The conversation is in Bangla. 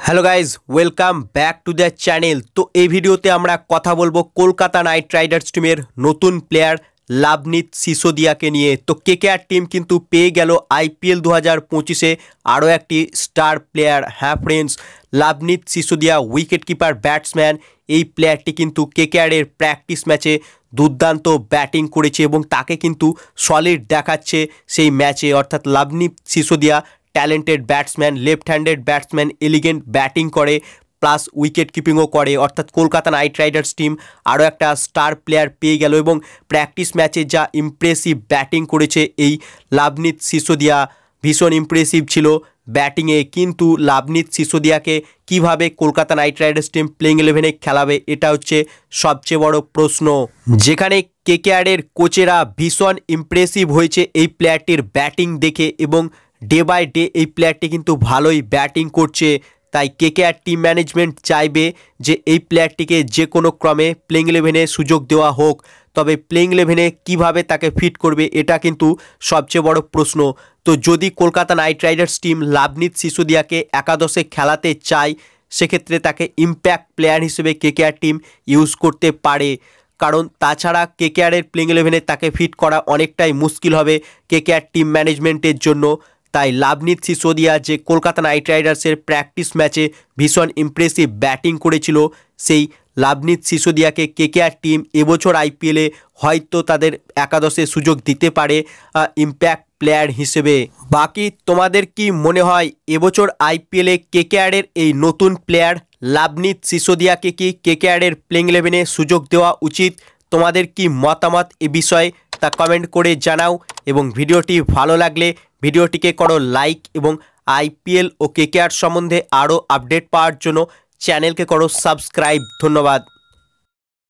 Hello guys, welcome back to the channel. তো এই ভিডিওতে আমরা কথা বলবো কলকাতা নাইট রাইডার্স টিমের নতুন প্লেয়ার লাভনীত সিসোদিয়াকে নিয়ে। তো কেকেআর টিম কিন্তু পেয়ে গেল আইপিএল 2025-এ আরও একটি স্টার প্লেয়ার। হ্যাঁ friends, Lovneet Sisodia wicket keeper batsman. এই প্লেয়ারটি কিন্তু কেকেআরের প্র্যাকটিস ম্যাচে দুর্দান্ত ব্যাটিং করেছে এবং তাকে কিন্তু সলিড দেখাচ্ছে সেই ম্যাচে। অর্থাৎ Lovneet Sisodia talented batsman, left handed batsman, elegant batting করে প্লাস উইকেট কিপিংও করে। অর্থাৎ কলকাতা নাইট রাইডার্স টিম আরও একটা স্টার প্লেয়ার পেয়ে গেল এবং প্র্যাকটিস ম্যাচে যা ইমপ্রেসিভ ব্যাটিং করেছে এই লাভনীত সিসোদিয়া, ভীষণ ইমপ্রেসিভ ছিল ব্যাটিংয়ে। কিন্তু লাভনীত সিসোদিয়াকে কিভাবে Kolkata Knight Riders team playing 11-এ খেলাবে, এটা হচ্ছে সবচেয়ে বড় প্রশ্ন। যেখানে কেকেআরের কোচেরা ভীষণ ইমপ্রেসিভ হয়েছে এই প্লেয়ারটির ব্যাটিং দেখে এবং ডে বাই ডে এই প্লেয়ারটি কিন্তু ভালোই ব্যাটিং করছে। তাই কেকেআর টিম ম্যানেজমেন্ট চাইবে যে এই প্লেয়ারটিকে যে কোনো ক্রমে প্লেইং 11-এ সুযোগ দেওয়া হোক। তবে প্লেইং 11-এ কীভাবে তাকে ফিট করবে, এটা কিন্তু সবচেয়ে বড় প্রশ্ন। তো যদি কলকাতা নাইট রাইডার্স টিম লাভনীত সিসোদিয়াকে একাদশে খেলাতে চায়, সেক্ষেত্রে তাকে ইম্প্যাক্ট প্লেয়ার হিসেবে কেকেআর টিম ইউজ করতে পারে। কারণ তাছাড়া কেকেআরের প্লেইং 11-এ তাকে ফিট করা অনেকটাই মুশকিল হবে কেকেআর টিম ম্যানেজমেন্টের জন্য। তাই লাভনীত সিসোদিয়া যে কলকাতা নাইট রাইডার্সের প্র্যাকটিস ম্যাচে ভীষণ ইমপ্রেসিভ ব্যাটিং করেছিল, সেই লাভনীত সিসোদিয়াকে কেকেআর টিম এবছর আইপিএলে হয়তো তাদের একাদশে সুযোগ দিতে পারে ইম্প্যাক্ট প্লেয়ার হিসেবে। বাকি তোমাদের কি মনে হয়, এবছর আইপিএলে কেকেআরের এই নতুন প্লেয়ার লাভনীত সিসোদিয়াকে কি কেকেআরের প্লেইং 11-এ সুযোগ দেওয়া উচিত? তোমাদের কি মতামত এ বিষয়ে তা কমেন্ট করে জানাও এবং ভিডিওটি ভালো লাগলে ভিডিওটিকে করো লাইক এবং আইপিএল ও কেকেআর সম্বন্ধে আরও আপডেট পাওয়ার জন্য চ্যানেলকে করো সাবস্ক্রাইব। ধন্যবাদ।